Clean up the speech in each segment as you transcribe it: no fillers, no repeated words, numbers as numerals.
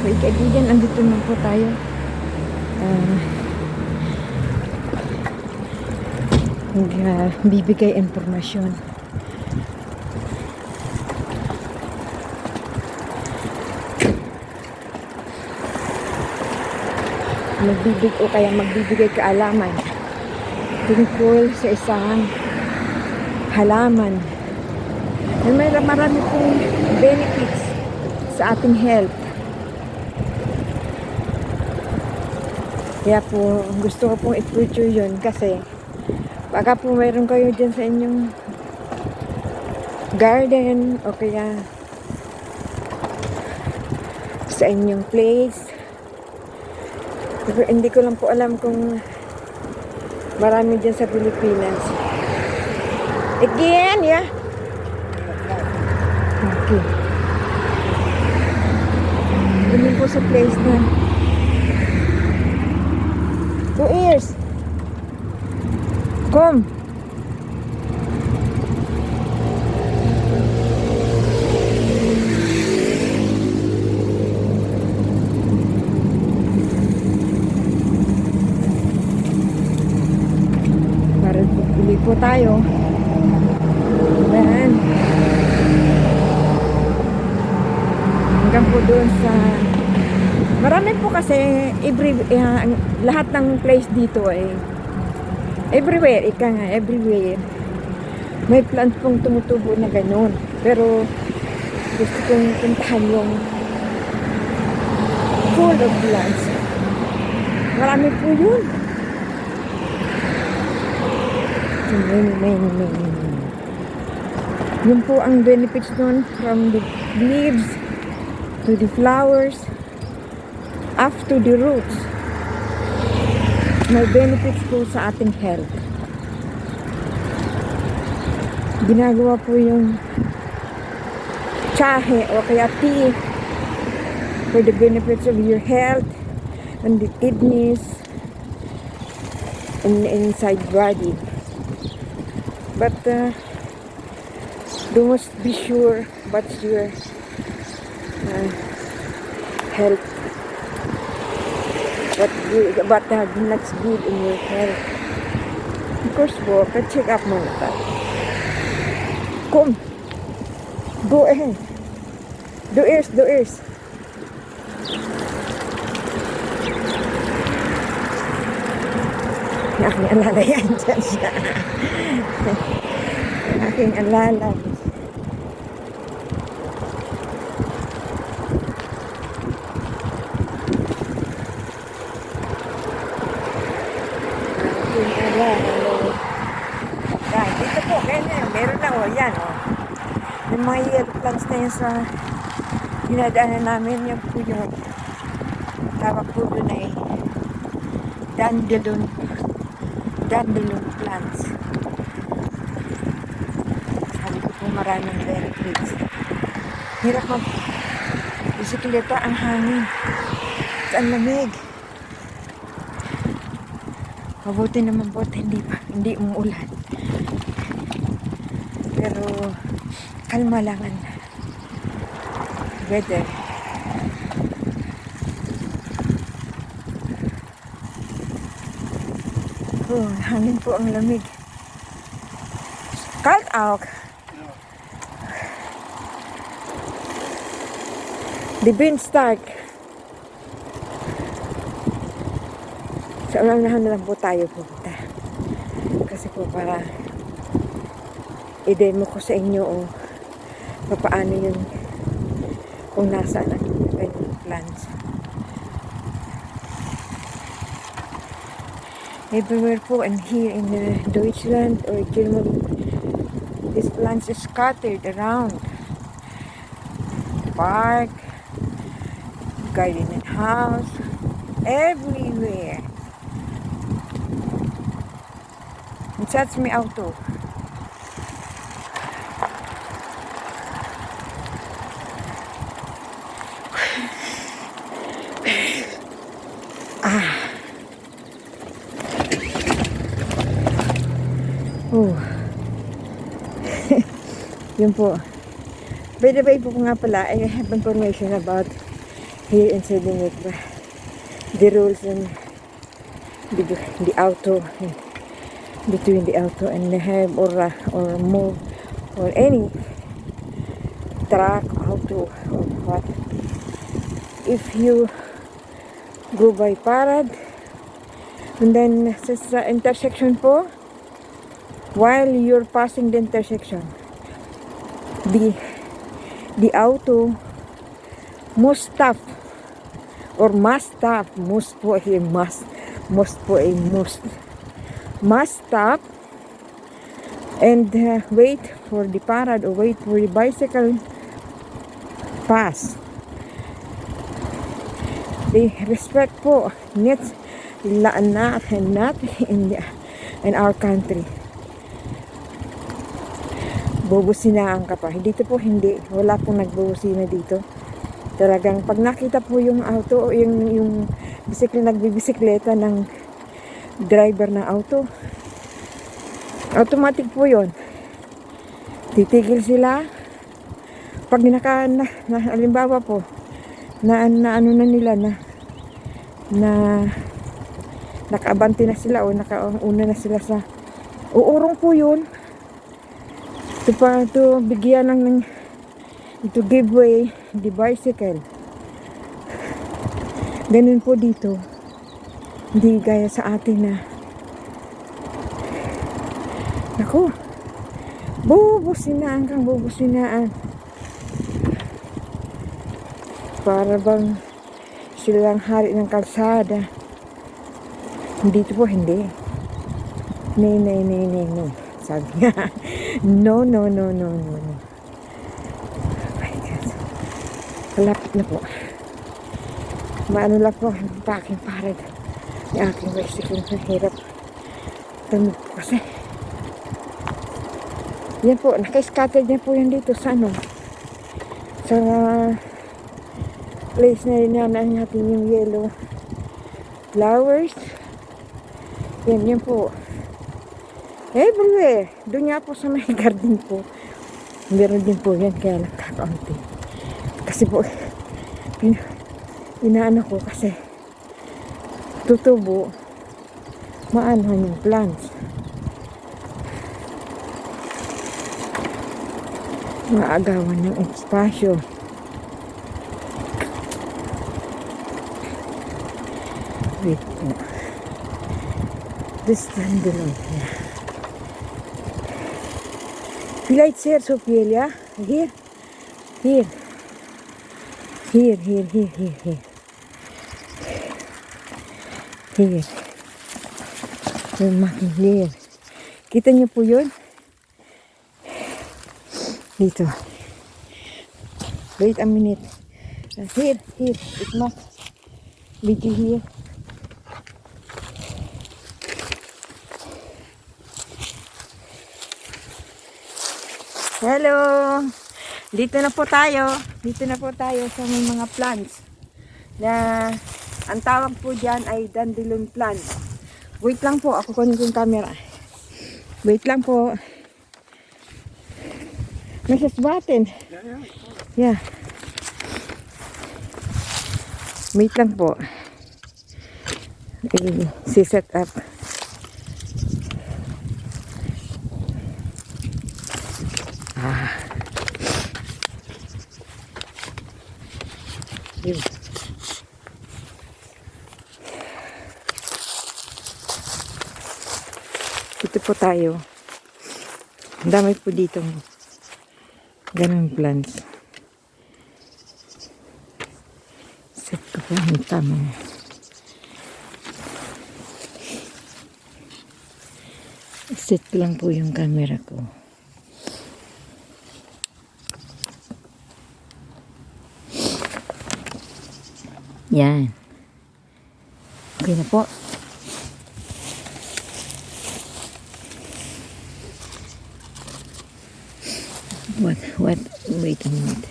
Okay, kaibigan, andito na po tayo. Bibigay informasyon. Magbibigay kaalaman tungkol sa isang halaman na may marami pong benefits sa ating health. Kaya po gusto ko pong i-feature yun kasi baka po mayroon kayo dyan sa inyong garden o kaya sa inyong place. Pero hindi ko lang po alam kung marami dyan sa Pilipinas. Again, yeah? Okay. Ganun po sa place na 2 ears. Come. Pili po tayo. Then, hanggang po doon sa marami po kasi lahat ng place dito ay everywhere, everywhere may plant pong tumutubo na ganun. Pero gusto kong puntahan yung full of plants. Marami po yun. Many. Yun po ang benefits nun, from the leaves to the flowers up to the roots. May benefits po sa ating health. Ginagawa po yung tsahe o kaya tea for the benefits of your health and the kidneys and inside body. But you must be sure what's your health, what's good in your health. Of course po, check up muna tayo. Come, go ahead. Do ears. Aking alala yan dyan siya. Aking alala. Dito po, ganyan. Meron na yan yung mga yellow plants na yun sa dinadaanan namin. Yung po yung tawag po doon ay dandelion plants. Sabi ko po maraming benefits. Hirap bisikleta ang hangin at ang lamig. Mabuti naman po hindi umuulan. Pero kalma lang ang weather. Hangin po ang lamig. Cold out. The beanstalk. Sa unahan na lang po tayo pupunta. Kasi po para i-demo ko sa inyo paano yun kung nasaan ang kanyang plants. Everywhere po and here in Deutschland or Germany, these plants are scattered around the park, garden and house, everywhere. It sets me out too. Yun po. By the way po nga pala, I have information about here in Southern Negra. The rules and the auto, between the auto and the have or move or any truck, auto or what. If you go by Parad, and then sa intersection po, while you're passing the intersection, the auto must stop or must stop. Must po ay must. Must po ay must stop and wait for the parad or wait for the bicycle pass. The respect po needs not in our country. Bubusinaan ka pa. Dito po hindi. Wala pong nagbubusina dito. Talagang pag nakita po yung auto o yung nagbibisikleta ng driver ng auto, automatic po yon. Titigil sila. Pag halimbawa po, na ano na nila na nakaabante na sila o nakauna na sila sa uurong po yun. To bigyan to give way the bicycle. Ganun po dito. Hindi gaya sa atin na naku, bubusinaan kang bubusinaan. Para bang silang hari ng kalsada. Dito po hindi. No. Sabi nga. No. Oh my God. Malapit na po. Maano lang po ang aking parad. Yung aking bicycle. Hirap. Tamig po kasi. Yan po. Naka-scattered na po yan dito sa sa place na rin yan natin yung yellow flowers. Yan po. Everywhere. Doon nga po sa may garden po. Meron din po yan. Kaya lang kakaunti. Kasi po, inaano ko kasi tutubo. Maanohan yung plants. Maagawan ng espasyo. Wait po. This dandelion here. Lights here, Sophia. Here. Here. Yung making here. Kita niyo po yun? Dito. Wait a minute. Here. It must be here. Hello! Dito na po tayo sa may mga plants. Na ang tawag po dyan ay dandelion plant. Wait lang po, ako kunin ko yung camera. Wait lang po. Mrs. Batten. Yeah. Wait lang po. I-set up. Yun. Dito po tayo. Ang dami po dito. Ganun plants. Set ko po yung tama. Set ko lang po yung camera ko. Yan. Okay na po. What? Wait a minute.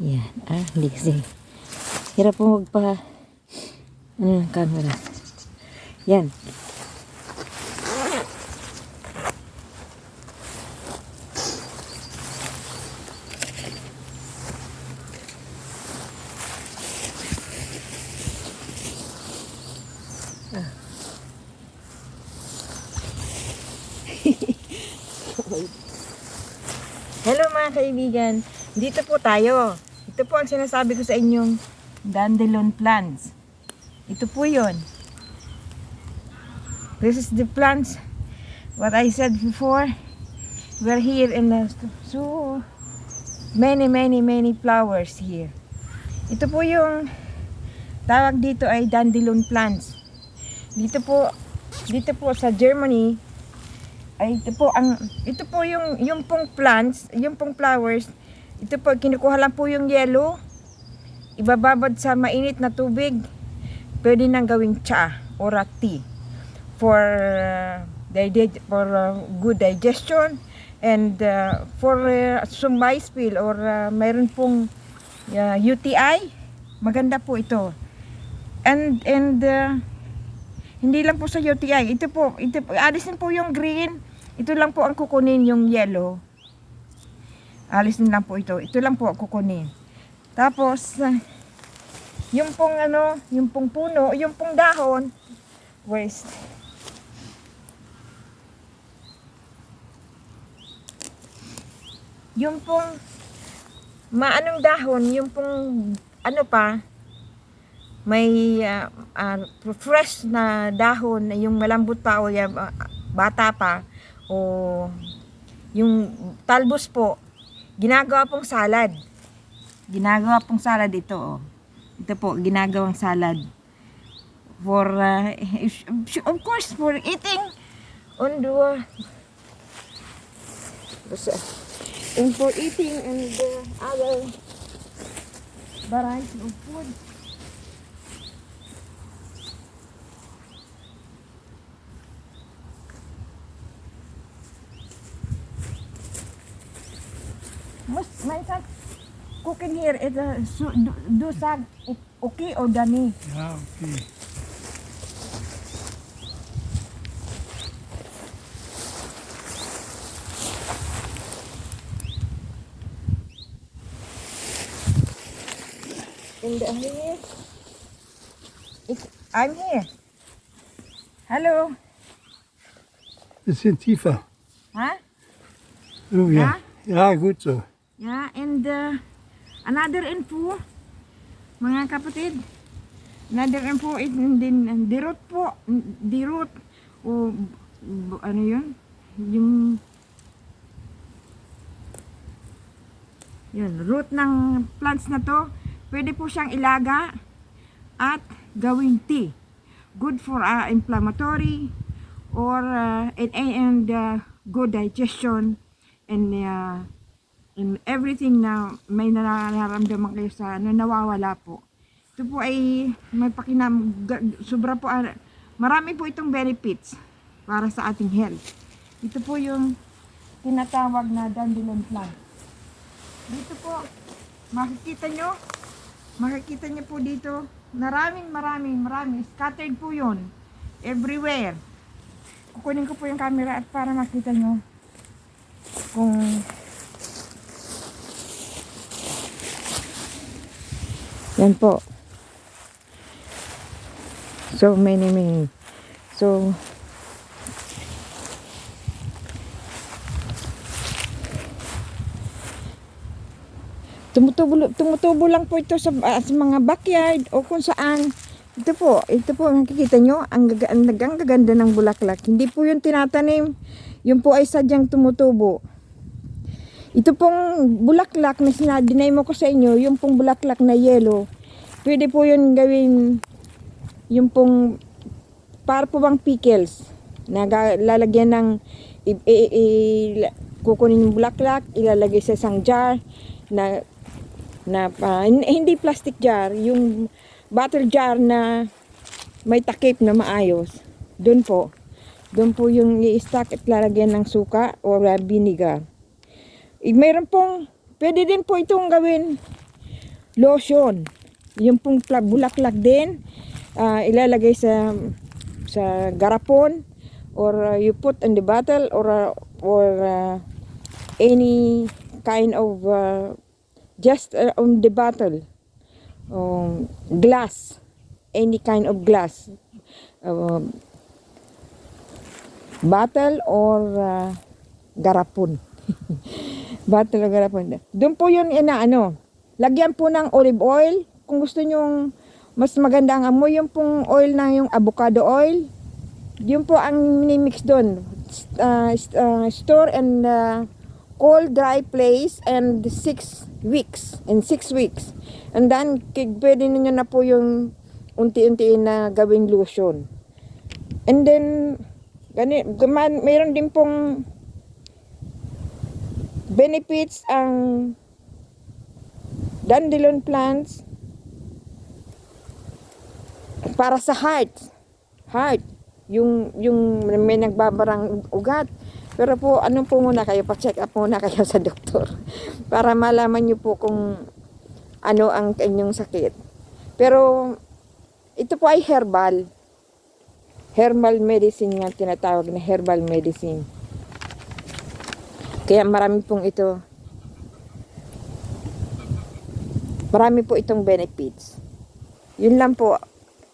Yan. Liksi. Hirap po magpa ng camera. Yan. Hello mga kaibigan, dito po tayo. Ito po ang sinasabi ko sa inyong dandelion plants. Ito po yun. This is the plants. What I said before, we're here in the so many flowers here. Ito po yung tawag dito ay dandelion plants. Dito po sa Germany ay ito po yung pong plants, yung pong flowers. Ito po kinukuha lang po yung yellow, ibababad sa mainit na tubig. Pwede nang gawing cha or tea for good digestion and for some mice pill or mayroon pong UTI, maganda po ito. And hindi lang po sa UTI, ito po alisin po yung green. Ito lang po ang kukunin, yung yellow. Alisin lang po ito. Ito lang po ang kukunin. Tapos yung pong yung pong puno, yung pong dahon, waste. Yung pong maanong dahon, yung pong may fresh na dahon, yung malambot pa o bata pa, o yung talbos po, ginagawa pong salad. Ginagawa pong salad ito. Oh. Ito po, ginagawang salad. For, of course, for eating on the, and for eating and other varieties of food. Minsan, cooking here is do sag okay or dani? Ja, okay. And here, I'm here. Hello. Bisschen tiefer. Huh? So, ja. Ja, gut so. Yeah, and another info, mga kapatid, another info is din the root po, the root o ano yun, yung root ng plants na to, pwede po siyang ilaga at gawing tea. Good for inflammatory or and good digestion and everything na may nararamdaman kayo sa nawawala po. Ito po ay may sobra po, marami po itong benefits para sa ating health. Ito po yung tinatawag na dandelion plant. Dito po, makikita nyo po dito, marami, scattered po yun, everywhere. Kukunin ko po yung camera at para makita nyo kung yan po. So many. So tumutubo lang po ito sa mga backyard o kung saan. Ito po nakikita nyo, ang gaganda ng bulaklak. Hindi po yung tinatanim, yun po ay sadyang tumutubo. Ito pong bulaklak na sinadinay mo ko sa inyo, yung pong bulaklak na yellow, pwede po yun gawin, yung pong, para po bang pickles, na lalagyan ng, kukunin yung bulaklak, ilalagay sa isang jar, hindi plastic jar, yung bottle jar na may takip na maayos. Doon po yung i-stack at lalagyan ng suka o vinegar. Mayroon pong, pwede din po itong gawin lotion. Yung pong bulaklak din, ilalagay sa sa garapon, or you put in the bottle, or any kind of just on the bottle, glass, any kind of glass, bottle or garapon. Bottle or garapon. Doon po yun lagyan po ng olive oil. Kung gusto nyong mas maganda ang amoy, yung pong oil na yung avocado oil, yun po ang minimix doon. Store and cold dry place and 6 weeks. In 6 weeks. And then, pwede ninyo na po yung unti-unti na gawing lotion. And then, mayroon din pong benefits ang dandelion plants para sa heart, yung may nagbabarang ugat. Pero po, muna kayo, pa-check up muna kayo sa doktor para malaman nyo po kung ano ang inyong sakit. Pero ito po ay herbal medicine nga tinatawag na herbal medicine. Kaya marami po itong benefits. Yun lang po.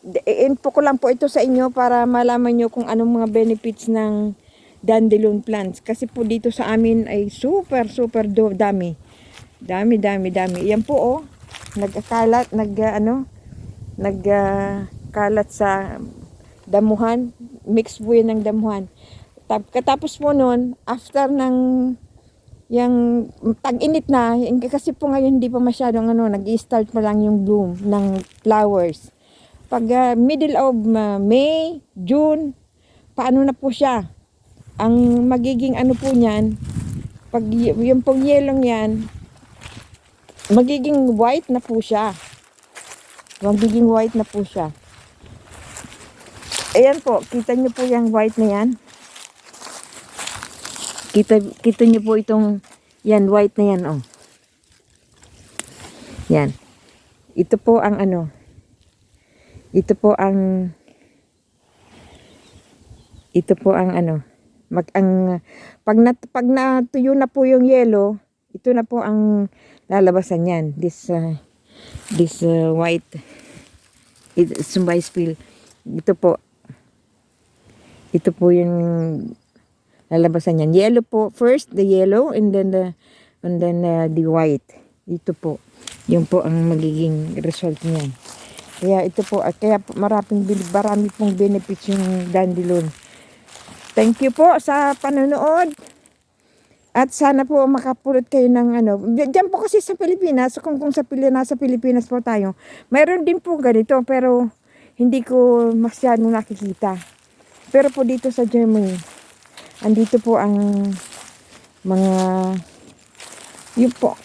I-info ko lang po ito sa inyo para malaman nyo kung anong mga benefits ng dandelion plants. Kasi po dito sa amin ay super dami. Dami. Yan po nagkalat sa damuhan, mix po yun ng damuhan. Katapos po nun, after ng yung tag-init na, kasi po ngayon hindi pa masyadong nag-i-start pa lang yung bloom ng flowers. Pag middle of May, June, paano na po siya? Ang magiging po niyan, pag yung pong yelong yan, magiging white na po siya. Ayan po, kita nyo po yung white na yan. Kita nyo po itong yan, white na yan, Yan. Ito po ang pag natuyo na po yung yellow, ito na po ang lalabasan yan. This white, sumbay spill. Ito po yung lalabasan yan. Yellow po first, the yellow, and then the white. Ito po. Yun po ang magiging result niyan. Kaya marami pong benefits yung dandelion. Thank you po sa panonood. At sana po makapulot kayo ng Diyan po kasi sa Pilipinas, kung nasa Pilipinas po tayo, mayroon din po ganito, pero hindi ko masyadong nakikita. Pero po dito sa Germany, andito po ang mga yun po.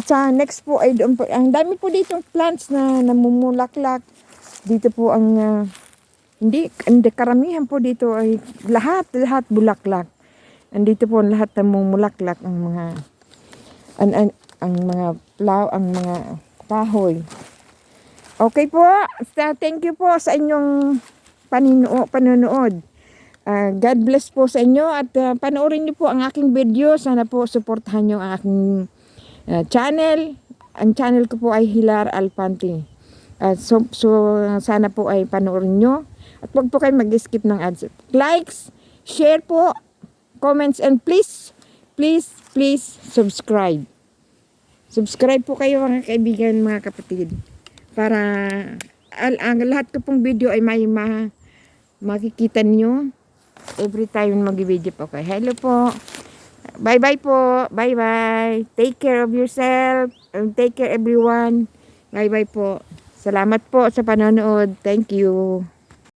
Sa next po ay doon po. Ang dami po ditong plants na namumulaklak. Dito po ang hindi karamihan po dito ay lahat bulaklak. Andito po lahat namumulaklak ang mga ang mga kahoy. Okay po. Thank you po sa inyong panonood. God bless po sa inyo at panoorin niyo po ang aking video. Sana po suportahan niyo ang aking channel. Ang channel ko po ay Hilar Alpante. So sana po ay panoorin niyo at huwag po kayo mag-skip ng ads. Likes, share po, comments, and please subscribe. Subscribe po kayo mga kaibigan, mga kapatid. Para ang lahat ko pong video ay may makikita niyo every time mag-video po kayo. Hello po. Bye-bye po. Bye-bye. Take care of yourself. And take care everyone. Bye-bye po. Salamat po sa panonood. Thank you.